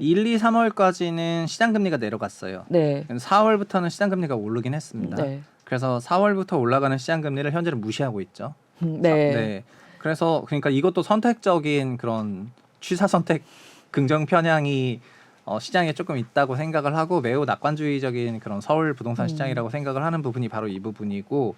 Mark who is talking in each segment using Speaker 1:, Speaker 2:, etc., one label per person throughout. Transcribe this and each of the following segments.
Speaker 1: 1, 2, 3월까지는 시장 금리가 내려갔어요.
Speaker 2: 네.
Speaker 1: 4월부터는 시장 금리가 오르긴 했습니다.
Speaker 2: 네.
Speaker 1: 그래서 4월부터 올라가는 시장 금리를 현재는 무시하고 있죠.
Speaker 2: 네.
Speaker 1: 네. 그래서 그러니까 이것도 선택적인 그런 취사 선택 긍정 편향이 시장에 조금 있다고 생각을 하고 매우 낙관주의적인 그런 서울 부동산 시장이라고 생각을 하는 부분이 바로 이 부분이고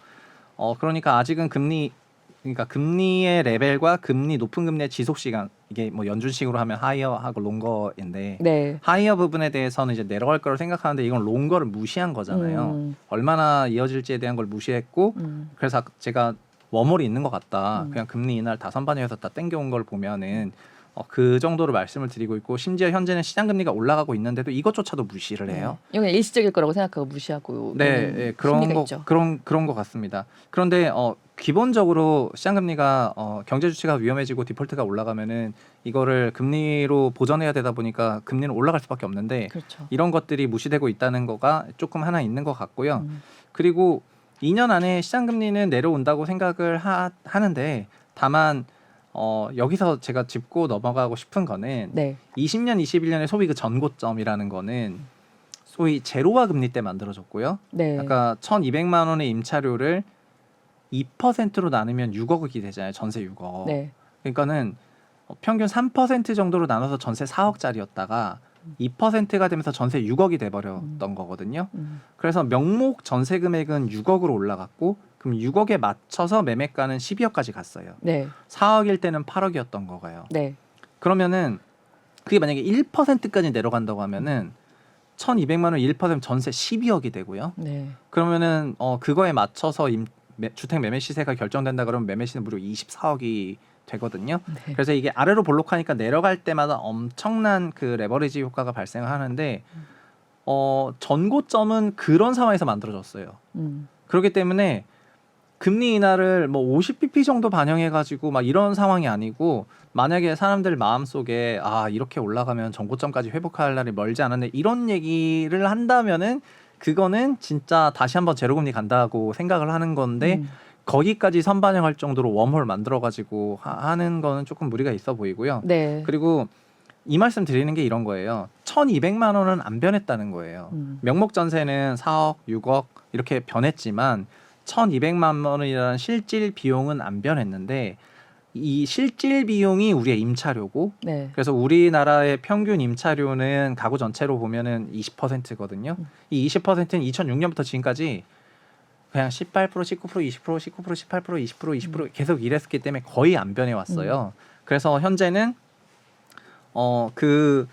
Speaker 1: 그러니까 아직은 그러니까 금리의 레벨과 금리 높은 금리의 지속 시간 이게 뭐 연준식으로 하면 하이어하고 롱거인데
Speaker 2: 네.
Speaker 1: 하이어 부분에 대해서는 이제 내려갈 거라고 생각하는데 이건 롱거를 무시한 거잖아요. 얼마나 이어질지에 대한 걸 무시했고 그래서 제가 워몰이 있는 것 같다. 그냥 금리 이날 다 선반영해서 다 땡겨온 걸 보면은 그 정도로 말씀을 드리고 있고 심지어 현재는 시장 금리가 올라가고 있는데도 이것조차도 무시를 해요.
Speaker 2: 이건 일시적일 거라고 생각하고 무시하고
Speaker 1: 네, 그런 것 같습니다. 그런데 기본적으로 시장 금리가 경제 주체가 위험해지고 디폴트가 올라가면은 이거를 금리로 보전해야 되다 보니까 금리는 올라갈 수밖에 없는데
Speaker 2: 그렇죠.
Speaker 1: 이런 것들이 무시되고 있다는 거가 조금 하나 있는 것 같고요. 그리고 2년 안에 시장 금리는 내려온다고 생각을 하는데 다만 여기서 제가 짚고 넘어가고 싶은 거는
Speaker 2: 네.
Speaker 1: 20년, 21년의 소위 그 전고점이라는 거는 소위 제로화 금리 때 만들어졌고요.
Speaker 2: 네.
Speaker 1: 아까 1,200만 원의 임차료를 2%로 나누면 6억이 되잖아요. 전세 6억.
Speaker 2: 네.
Speaker 1: 그러니까는 평균 3% 정도로 나눠서 전세 4억짜리였다가 2%가 되면서 전세 6억이 돼버렸던 거거든요. 그래서 명목 전세 금액은 6억으로 올라갔고 그럼 6억에 맞춰서 매매가는 12억까지 갔어요.
Speaker 2: 네.
Speaker 1: 4억일 때는 8억이었던 거가요.
Speaker 2: 네.
Speaker 1: 그러면은 그게 만약에 1%까지 내려간다고 하면은 1,200만 원 1% 전세 12억이 되고요.
Speaker 2: 네.
Speaker 1: 그러면은 그거에 맞춰서 주택 매매 시세가 결정된다 그러면 매매 시세 무려 24억이 되거든요.
Speaker 2: 네.
Speaker 1: 그래서 이게 아래로 볼록하니까 내려갈 때마다 엄청난 그 레버리지 효과가 발생을 하는데 전고점은 그런 상황에서 만들어졌어요. 그렇기 때문에 금리 인하를 뭐 50bp 정도 반영해가지고 막 이런 상황이 아니고 만약에 사람들 마음속에 이렇게 올라가면 전고점까지 회복할 날이 멀지 않은데 이런 얘기를 한다면은 그거는 진짜 다시 한번 제로금리 간다고 생각을 하는 건데 거기까지 선반영할 정도로 웜홀 만들어가지고 하는 거는 조금 무리가 있어 보이고요.
Speaker 2: 네.
Speaker 1: 그리고 이 말씀 드리는 게 이런 거예요. 1,200만 원은 안 변했다는 거예요. 명목 전세는 4억, 6억 이렇게 변했지만 1,200만 원이라는 실질 비용은 안 변했는데 이 실질 비용이 우리의 임차료고
Speaker 2: 네.
Speaker 1: 그래서 우리나라의 평균 임차료는 가구 전체로 보면은 20%거든요. 이 20%는 2006년부터 지금까지 그냥 18%, 19%, 20%, 19%, 18%, 20%, 20% 계속 이랬기 때문에 거의 안 변해 왔어요. 그래서 현재는 그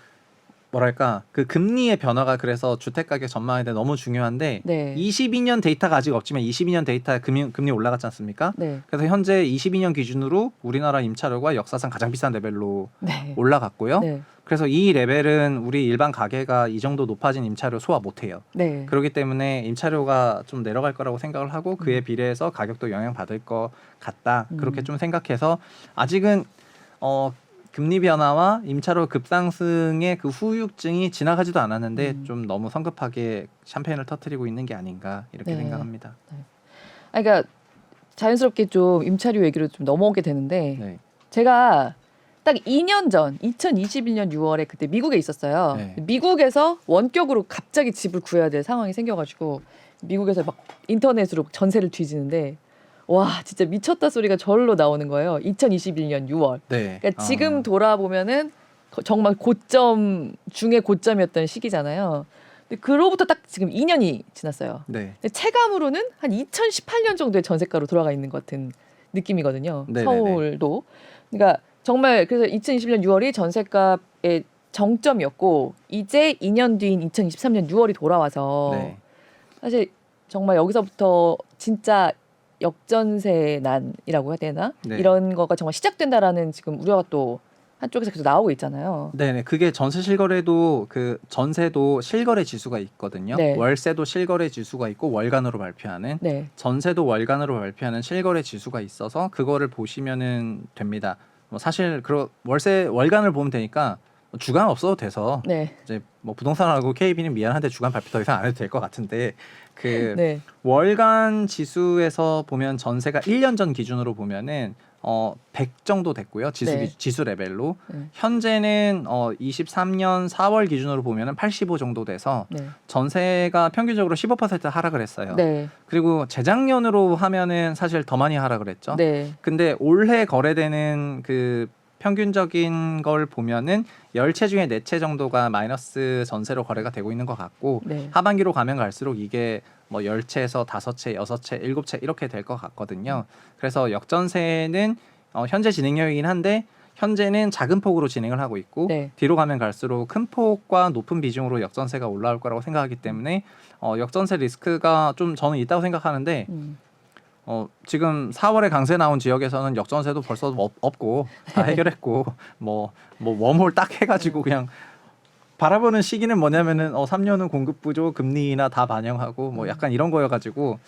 Speaker 1: 금리의 변화가 그래서 주택 가격 전망에 대해 너무 중요한데
Speaker 2: 네.
Speaker 1: 22년 데이터가 아직 없지만 22년 데이터에 금리 올라갔지 않습니까?
Speaker 2: 네.
Speaker 1: 그래서 현재 22년 기준으로 우리나라 임차료가 역사상 가장 비싼 레벨로
Speaker 2: 네.
Speaker 1: 올라갔고요.
Speaker 2: 네.
Speaker 1: 그래서 이 레벨은 우리 일반 가게가 이 정도 높아진 임차료 소화 못해요.
Speaker 2: 네.
Speaker 1: 그렇기 때문에 임차료가 좀 내려갈 거라고 생각을 하고 그에 비례해서 가격도 영향받을 것 같다. 그렇게 좀 생각해서 아직은 금리 변화와 임차료 급상승의 그 후유증이 지나가지도 않았는데 좀 너무 성급하게 샴페인을 터뜨리고 있는 게 아닌가 이렇게
Speaker 2: 네.
Speaker 1: 생각합니다.
Speaker 2: 그러니까 자연스럽게 좀 임차료 얘기로 좀 넘어오게 되는데
Speaker 1: 네.
Speaker 2: 제가 딱 2년 전 2021년 6월에 그때 미국에 있었어요.
Speaker 1: 네.
Speaker 2: 미국에서 원격으로 갑자기 집을 구해야 될 상황이 생겨가지고 미국에서 막 인터넷으로 전세를 뒤지는데 와 진짜 미쳤다 소리가 절로 나오는 거예요. 2021년 6월.
Speaker 1: 네.
Speaker 2: 그러니까 지금 돌아보면은 정말 고점 중에 고점이었던 시기잖아요. 근데 그로부터 딱 지금 2년이 지났어요.
Speaker 1: 네.
Speaker 2: 근데 체감으로는 한 2018년 정도의 전세가로 돌아가 있는 것 같은 느낌이거든요.
Speaker 1: 네네네.
Speaker 2: 서울도. 그러니까 정말 그래서 2021년 6월이 전세값의 정점이었고 이제 2년 뒤인 2023년 6월이 돌아와서
Speaker 1: 네.
Speaker 2: 사실 정말 여기서부터 진짜 역전세난이라고 해야 되나?
Speaker 1: 네.
Speaker 2: 이런 거가 정말 시작된다라는 지금 우려가 또 한쪽에서 계속 나오고 있잖아요.
Speaker 1: 네네. 그게 전세 실거래도 그 전세도 실거래 지수가 있거든요.
Speaker 2: 네.
Speaker 1: 월세도 실거래 지수가 있고 월간으로 발표하는
Speaker 2: 네.
Speaker 1: 전세도 월간으로 발표하는 실거래 지수가 있어서 그거를 보시면은 됩니다. 뭐 사실 월간을 보면 되니까 주간 없어도 돼서
Speaker 2: 네.
Speaker 1: 이제 뭐 부동산하고 KB는 미안한데 주간 발표 더 이상 안 해도 될 것 같은데 그
Speaker 2: 네.
Speaker 1: 월간 지수에서 보면 전세가 1년 전 기준으로 보면은 100 정도 됐고요.
Speaker 2: 네.
Speaker 1: 지수 레벨로.
Speaker 2: 네.
Speaker 1: 현재는 23년 4월 기준으로 보면은 85 정도 돼서
Speaker 2: 네.
Speaker 1: 전세가 평균적으로 15% 하락을 했어요.
Speaker 2: 네.
Speaker 1: 그리고 재작년으로 하면은 사실 더 많이 하락을 했죠.
Speaker 2: 네.
Speaker 1: 근데 올해 거래되는 그 평균적인 걸 보면은 10채 중에 4채 정도가 마이너스 전세로 거래가 되고 있는 것 같고
Speaker 2: 네.
Speaker 1: 하반기로 가면 갈수록 이게 뭐 10채에서 5채, 6채, 7채 이렇게 될 것 같거든요. 그래서 역전세는 현재 진행형이긴 한데 현재는 작은 폭으로 진행을 하고 있고
Speaker 2: 네.
Speaker 1: 뒤로 가면 갈수록 큰 폭과 높은 비중으로 역전세가 올라올 거라고 생각하기 때문에 역전세 리스크가 좀 저는 있다고 생각하는데 지금 4월에 강세 나온 지역에서는 역전세도 벌써 없고 다 해결했고 뭐 웜홀 딱 해가지고 그냥 바라보는 시기는 뭐냐면은 3년은 공급 부족, 금리 인하 다 반영하고 뭐 약간 이런 거여가지고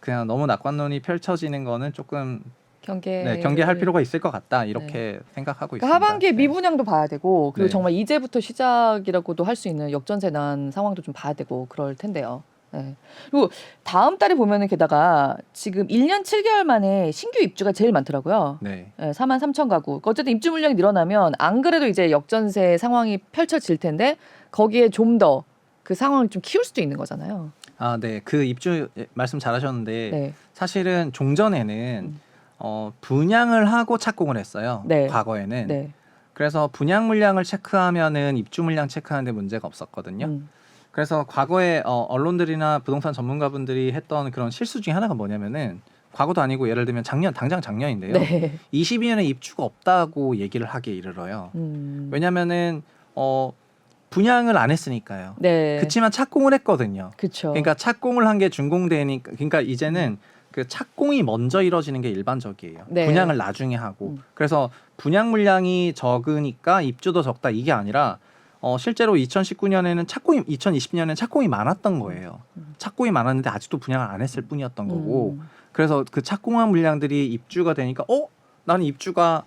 Speaker 1: 그냥 너무 낙관론이 펼쳐지는 거는 조금 경계할 필요가 있을 것 같다 이렇게 생각하고
Speaker 2: 그러니까
Speaker 1: 있습니다.
Speaker 2: 하반기에
Speaker 1: 네.
Speaker 2: 미분양도 봐야 되고 그리고
Speaker 1: 네.
Speaker 2: 정말 이제부터 시작이라고도 할 수 있는 역전세 난 상황도 좀 봐야 되고 그럴 텐데요. 네. 그리고 다음 달에 보면은 게다가 지금 1년 7개월 만에 신규 입주가 제일 많더라고요.
Speaker 1: 네.
Speaker 2: 4만 3천 가구. 어쨌든 입주 물량이 늘어나면 안 그래도 이제 역전세 상황이 펼쳐질 텐데 거기에 좀 더 그 상황을 좀 키울 수도 있는 거잖아요.
Speaker 1: 네. 그 입주 말씀 잘하셨는데
Speaker 2: 네.
Speaker 1: 사실은 종전에는 분양을 하고 착공을 했어요.
Speaker 2: 네.
Speaker 1: 과거에는.
Speaker 2: 네.
Speaker 1: 그래서 분양 물량을 체크하면은 입주 물량 체크하는데 문제가 없었거든요. 그래서 과거에 언론들이나 부동산 전문가분들이 했던 그런 실수 중에 하나가 뭐냐면은 과거도 아니고 예를 들면 당장 작년인데요.
Speaker 2: 네.
Speaker 1: 22년에 입주가 없다고 얘기를 하기에 이르러요. 왜냐면은 분양을 안 했으니까요.
Speaker 2: 네.
Speaker 1: 그렇지만 착공을 했거든요.
Speaker 2: 그렇죠.
Speaker 1: 그러니까 착공을 한 게 준공되니까 그러니까 이제는 그 착공이 먼저 이뤄지는 게 일반적이에요.
Speaker 2: 네.
Speaker 1: 분양을 나중에 하고. 그래서 분양 물량이 적으니까 입주도 적다 이게 아니라 실제로 2019년에는 2020년에는 착공이 많았던 거예요. 착공이 많았는데 아직도 분양을 안 했을 뿐이었던 거고. 그래서 그 착공한 물량들이 입주가 되니까 나는 입주가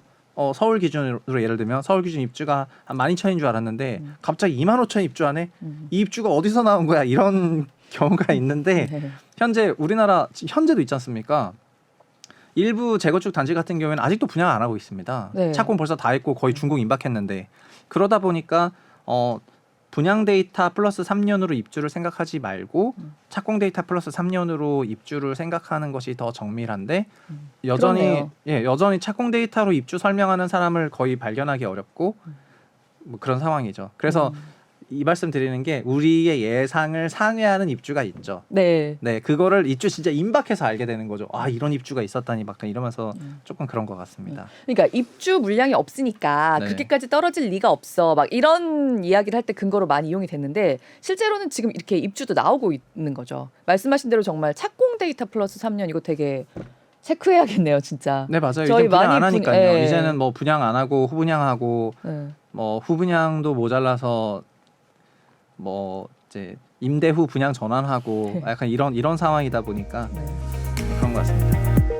Speaker 1: 서울 기준으로 예를 들면 서울 기준 입주가 한 12,000인 줄 알았는데 갑자기 25,000 입주하네. 이 입주가 어디서 나온 거야? 이런 경우가 있는데
Speaker 2: 네.
Speaker 1: 현재 우리나라 현재도 있지 않습니까? 일부 재건축 단지 같은 경우에는 아직도 분양 안 하고 있습니다.
Speaker 2: 네.
Speaker 1: 착공 벌써 다 했고 거의 준공 임박했는데 그러다 보니까 분양 데이터 플러스 3년으로 입주를 생각하지 말고 착공 데이터 플러스 3년으로 입주를 생각하는 것이 더 정밀한데
Speaker 2: 그렇네요.
Speaker 1: 여전히 착공 데이터로 입주 설명하는 사람을 거의 발견하기 어렵고 뭐 그런 상황이죠. 그래서 이 말씀 드리는 게 우리의 예상을 상회하는 입주가 있죠.
Speaker 2: 네.
Speaker 1: 네, 그거를 입주 진짜 임박해서 알게 되는 거죠. 이런 입주가 있었다니 막 이러면서 조금 그런 것 같습니다.
Speaker 2: 그러니까 입주 물량이 없으니까
Speaker 1: 네.
Speaker 2: 그렇게까지 떨어질 리가 없어. 막 이런 이야기를 할 때 근거로 많이 이용이 됐는데 실제로는 지금 이렇게 입주도 나오고 있는 거죠. 말씀하신 대로 정말 착공 데이터 플러스 3년 이거 되게 체크해야겠네요, 진짜.
Speaker 1: 네, 맞아요.
Speaker 2: 저희
Speaker 1: 이제 분양
Speaker 2: 많이
Speaker 1: 안 하니까요.
Speaker 2: 예.
Speaker 1: 이제는 뭐 분양 안 하고 후분양하고
Speaker 2: 네.
Speaker 1: 뭐 후분양도 모자라서 뭐 이제 임대 후 분양 전환하고 약간 이런 상황이다 보니까
Speaker 2: 네.
Speaker 1: 그런 것 같습니다.